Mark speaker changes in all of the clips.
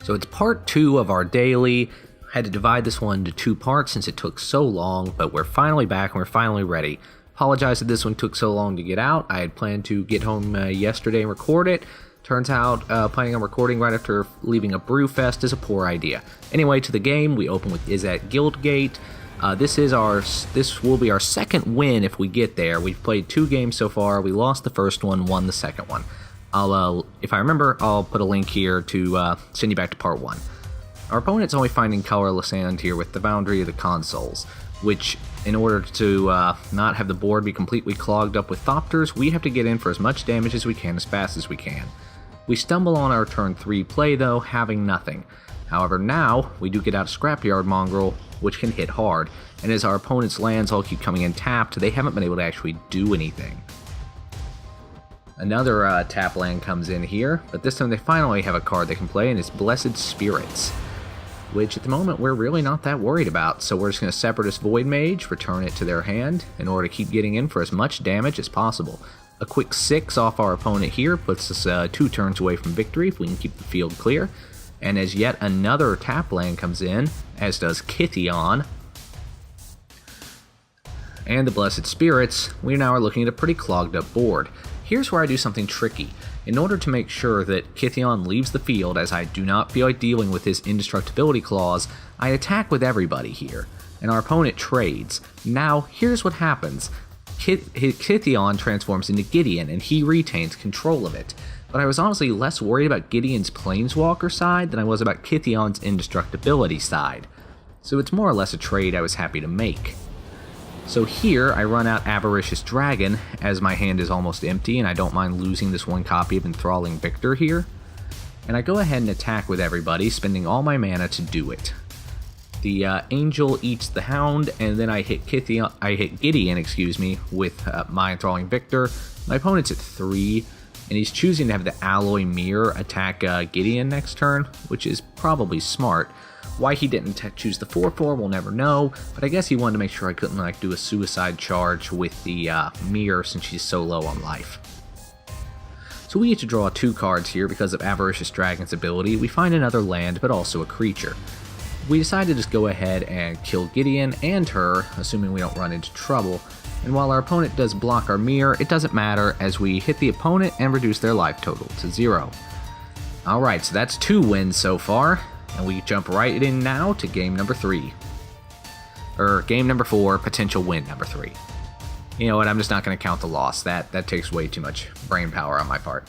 Speaker 1: So it's part 2 of our daily. Had to divide this one into 2 parts since it took so long, but we're finally back and we're finally ready. Apologize that this one took so long to get out. I had planned to get home yesterday and record it. Turns out planning on recording right after leaving a Brewfest is a poor idea. Anyway, to the game, we open with Is at Guildgate. This will be our second win if we get there. We've played 2 games so far. We lost the first one, won the second one. If I remember, I'll put a link here to send you back to part 1. Our opponent's only finding colorless land here with the Boundary of the Consoles, which, in order to not have the board be completely clogged up with Thopters, we have to get in for as much damage as we can as fast as we can. We stumble on our turn 3 play though, having nothing. However, now we do get out a Scrapyard Mongrel, which can hit hard, and as our opponent's lands all keep coming in tapped, they haven't been able to actually do anything. Another tap land comes in here, but this time they finally have a card they can play, and it's Blessed Spirits, which at the moment we're really not that worried about, so we're just going to Separatist Void Mage, return it to their hand, in order to keep getting in for as much damage as possible. A quick 6 off our opponent here puts us 2 turns away from victory if we can keep the field clear. And as yet another tap land comes in, as does Kithion, and the Blessed Spirits, we now are looking at a pretty clogged up board. Here's where I do something tricky. In order to make sure that Kithion leaves the field, as I do not feel like dealing with his indestructibility clause, I attack with everybody here, and our opponent trades. Now, here's what happens. Kithion transforms into Gideon, and he retains control of it. But I was honestly less worried about Gideon's Planeswalker side than I was about Kithion's indestructibility side. So it's more or less a trade I was happy to make. So here, I run out Avaricious Dragon, as my hand is almost empty, and I don't mind losing this 1 copy of Enthralling Victor here. And I go ahead and attack with everybody, spending all my mana to do it. The Angel eats the Hound, and then I hit Gideon, with my Enthralling Victor. My opponent's at 3, and he's choosing to have the Alloy Mirror attack Gideon next turn, which is probably smart. Why he didn't choose the 4/4 we'll never know, but I guess he wanted to make sure I couldn't do a suicide charge with the Mirror since she's so low on life. So we get to draw 2 cards here because of Avaricious Dragon's ability. We find another land, but also a creature. We decide to just go ahead and kill Gideon and her, assuming we don't run into trouble. And while our opponent does block our mirror, it doesn't matter as we hit the opponent and reduce their life total to 0. Alright, so that's 2 wins so far, and we jump right in now to game number 3. Or game number 4, potential win number 3. You know what, I'm just not going to count the loss. That takes way too much brain power on my part.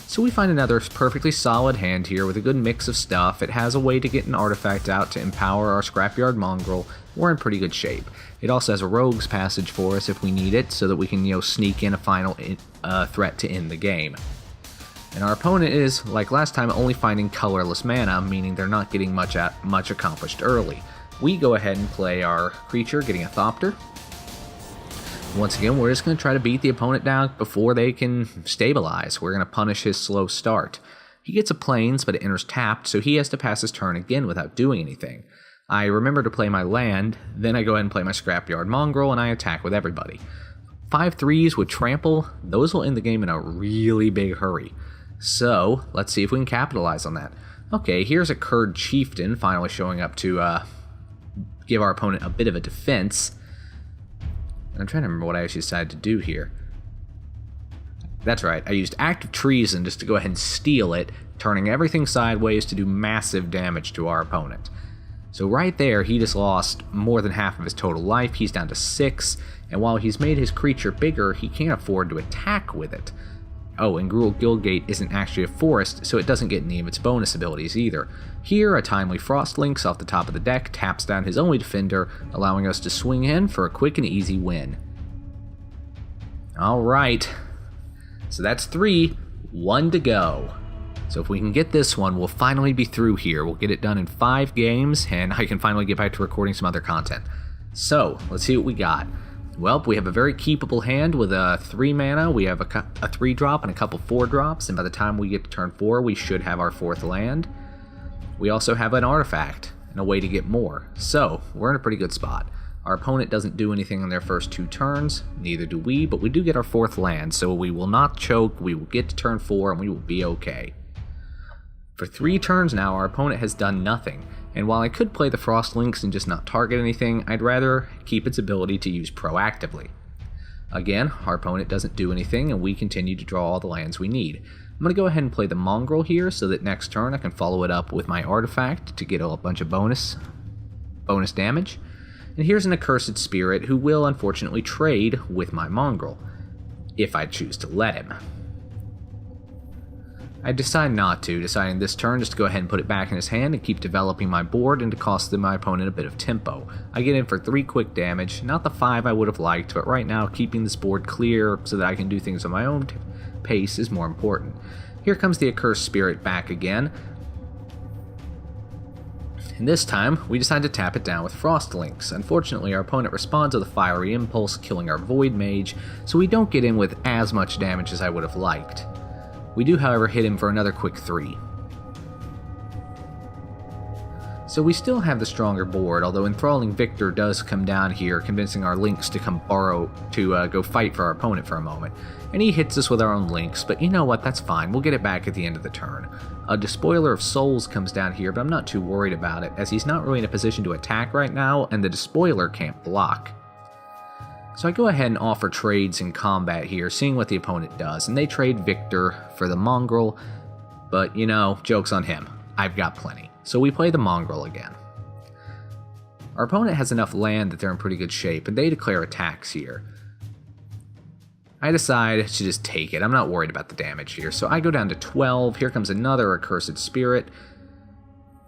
Speaker 1: So we find another perfectly solid hand here with a good mix of stuff. It has a way to get an artifact out to empower our Scrapyard Mongrel. We're in pretty good shape. It also has a Rogue's Passage for us if we need it, so that we can, sneak in a final threat to end the game. And our opponent is, like last time, only finding colorless mana, meaning they're not getting much accomplished early. We go ahead and play our creature, getting a Thopter. Once again, we're just going to try to beat the opponent down before they can stabilize. We're going to punish his slow start. He gets a Plains, but it enters tapped, so he has to pass his turn again without doing anything. I remember to play my land, then I go ahead and play my Scrapyard Mongrel, and I attack with everybody. 5/3s with Trample, those will end the game in a really big hurry. So, let's see if we can capitalize on that. Okay, here's a Kurd Chieftain finally showing up to give our opponent a bit of a defense. I'm trying to remember what I actually decided to do here. That's right, I used Active Treason just to go ahead and steal it, turning everything sideways to do massive damage to our opponent. So right there, he just lost more than half of his total life. He's down to 6, and while he's made his creature bigger, he can't afford to attack with it. Oh, and Gruul Guildgate isn't actually a forest, so it doesn't get any of its bonus abilities either. Here, a timely Frost Lynx off the top of the deck taps down his only defender, allowing us to swing in for a quick and easy win. Alright, so that's 3, 1 to go. So if we can get this one, we'll finally be through here. We'll get it done in 5 games, and I can finally get back to recording some other content. So, let's see what we got. Well, we have a very keepable hand with a 3 mana. We have a 3-drop and a couple 4-drops, and by the time we get to turn 4, we should have our 4th land. We also have an artifact and a way to get more. So, we're in a pretty good spot. Our opponent doesn't do anything in their first 2 turns, neither do we, but we do get our 4th land, so we will not choke, we will get to turn 4, and we will be okay. For 3 turns now, our opponent has done nothing, and while I could play the Frost Lynx and just not target anything, I'd rather keep its ability to use proactively. Again, our opponent doesn't do anything, and we continue to draw all the lands we need. I'm going to go ahead and play the Mongrel here, so that next turn I can follow it up with my artifact to get a bunch of bonus damage. And here's an Accursed Spirit who will unfortunately trade with my Mongrel, if I choose to let him. I decide not to, deciding this turn just to go ahead and put it back in his hand and keep developing my board and to cost my opponent a bit of tempo. I get in for 3 quick damage, not the 5 I would have liked, but right now keeping this board clear so that I can do things on my own pace is more important. Here comes the Accursed Spirit back again, and this time we decide to tap it down with Frost Lynx. Unfortunately, our opponent responds with a Fiery Impulse, killing our Void Mage, so we don't get in with as much damage as I would have liked. We do, however, hit him for another quick 3. So we still have the stronger board, although Enthralling Victor does come down here, convincing our Lynx to go fight for our opponent for a moment. And he hits us with our own Lynx, but you know what, that's fine, we'll get it back at the end of the turn. A Despoiler of Souls comes down here, but I'm not too worried about it, as he's not really in a position to attack right now, and the Despoiler can't block. So I go ahead and offer trades in combat here, seeing what the opponent does, and they trade Victor for the Mongrel, but you know, joke's on him, I've got plenty. So we play the Mongrel again. Our opponent has enough land that they're in pretty good shape, and they declare attacks here. I decide to just take it, I'm not worried about the damage here, so I go down to 12, here comes another Accursed Spirit.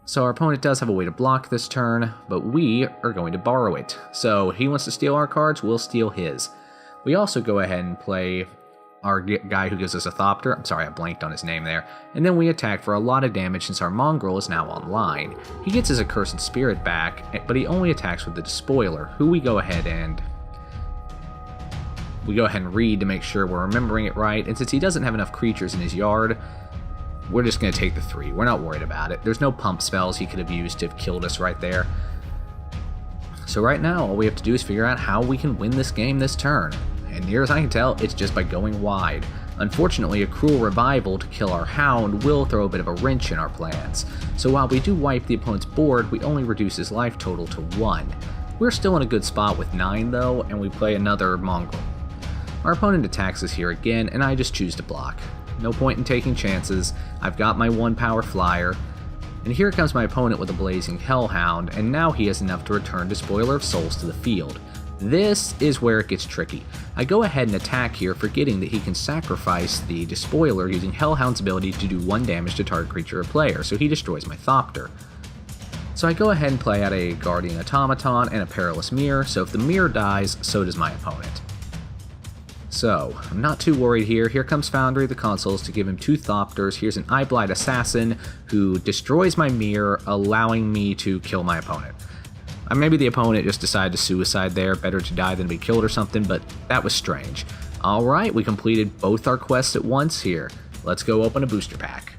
Speaker 1: So our opponent does have a way to block this turn, but we are going to borrow it. So he wants to steal our cards, we'll steal his. We also go ahead and play our guy who gives us a Thopter. I'm sorry, I blanked on his name there. And then we attack for a lot of damage since our Mongrel is now online. He gets his Accursed Spirit back, but he only attacks with the Despoiler, who we go ahead and read to make sure we're remembering it right. And since he doesn't have enough creatures in his yard, we're just going to take the 3. We're not worried about it. There's no pump spells he could have used to have killed us right there. So right now, all we have to do is figure out how we can win this game this turn. And near as I can tell, it's just by going wide. Unfortunately, a Cruel Revival to kill our Hound will throw a bit of a wrench in our plans. So while we do wipe the opponent's board, we only reduce his life total to 1. We're still in a good spot with 9 though, and we play another Mongrel. Our opponent attacks us here again, and I just choose to block. No point in taking chances, I've got my 1-power flyer, and here comes my opponent with a Blazing Hellhound, and now he has enough to return Despoiler of Souls to the field. This is where it gets tricky. I go ahead and attack here, forgetting that he can sacrifice the Despoiler using Hellhound's ability to do 1 damage to target creature or player, so he destroys my Thopter. So I go ahead and play out a Guardian Automaton and a Perilous Mirror, so if the mirror dies, so does my opponent. So, I'm not too worried here. Here comes Foundry of the Consuls to give him 2 Thopters. Here's an Eyeblight Assassin who destroys my mirror, allowing me to kill my opponent. Maybe the opponent just decided to suicide there, better to die than be killed or something, but that was strange. Alright, we completed both our quests at once here. Let's go open a booster pack.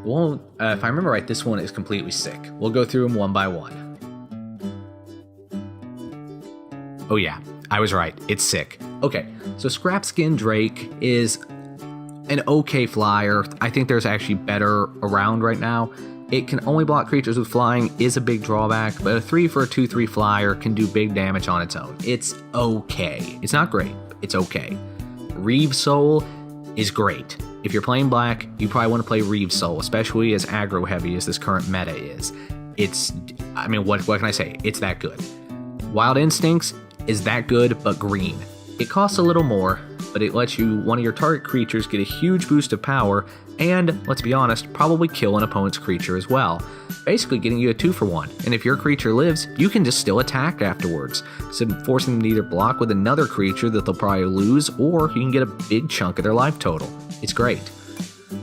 Speaker 1: Well, if I remember right, this one is completely sick. We'll go through them one by one. Oh yeah, I was right, it's sick. Okay, so Scrapskin Drake is an okay flyer. I think there's actually better around right now. It can only block creatures with flying, is a big drawback, but a 3 for a 2/3 flyer can do big damage on its own. It's okay. It's not great, it's okay. Reeve Soul is great. If you're playing black, you probably want to play Reeve Soul, especially as aggro heavy as this current meta is. What can I say? It's that good. Wild Instincts is that good, but green. It costs a little more, but it lets one of your target creatures get a huge boost of power, and, let's be honest, probably kill an opponent's creature as well. Basically getting you a 2-for-1, and if your creature lives, you can just still attack afterwards, so forcing them to either block with another creature that they'll probably lose, or you can get a big chunk of their life total. It's great.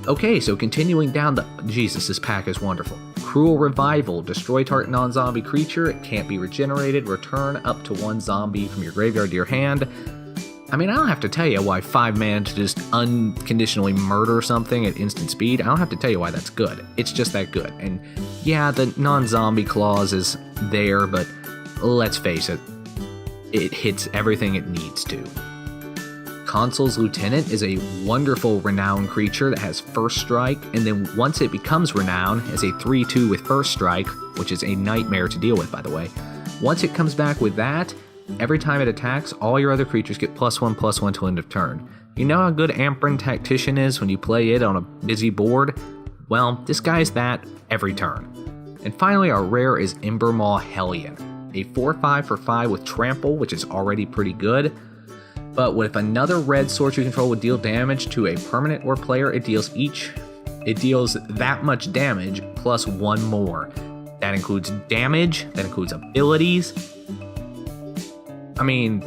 Speaker 1: Okay, so continuing down Jesus, this pack is wonderful. Cruel Revival. Destroy target non-zombie creature. It can't be regenerated. Return up to 1 zombie from your graveyard to your hand. I don't have to tell you why 5 mana to just unconditionally murder something at instant speed. I don't have to tell you why that's good. It's just that good. And yeah, the non-zombie clause is there, but let's face it, it hits everything it needs to. Consul's Lieutenant is a wonderful Renown creature that has First Strike, and then once it becomes Renown, is a 3/2 with First Strike, which is a nightmare to deal with, by the way. Once it comes back with that, every time it attacks, all your other creatures get +1/+1 till end of turn. You know how good Amperin Tactician is when you play it on a busy board? Well, this guy's that every turn. And finally, our rare is Embermaw Hellion, a 4/5 for 5 with Trample, which is already pretty good. But if another red source you control would deal damage to a permanent or player, it deals that much damage plus 1 more. That includes damage, that includes abilities. I mean,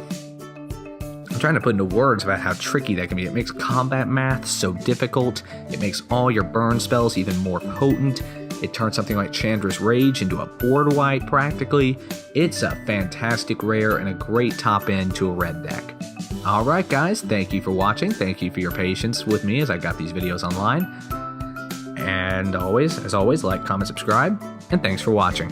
Speaker 1: I'm trying to put into words about how tricky that can be. It makes combat math so difficult. It makes all your burn spells even more potent. It turns something like Chandra's Rage into a board wipe practically. It's a fantastic rare and a great top end to a red deck. Alright guys, thank you for watching. Thank you for your patience with me as I got these videos online. And as always, like, comment, subscribe, and thanks for watching.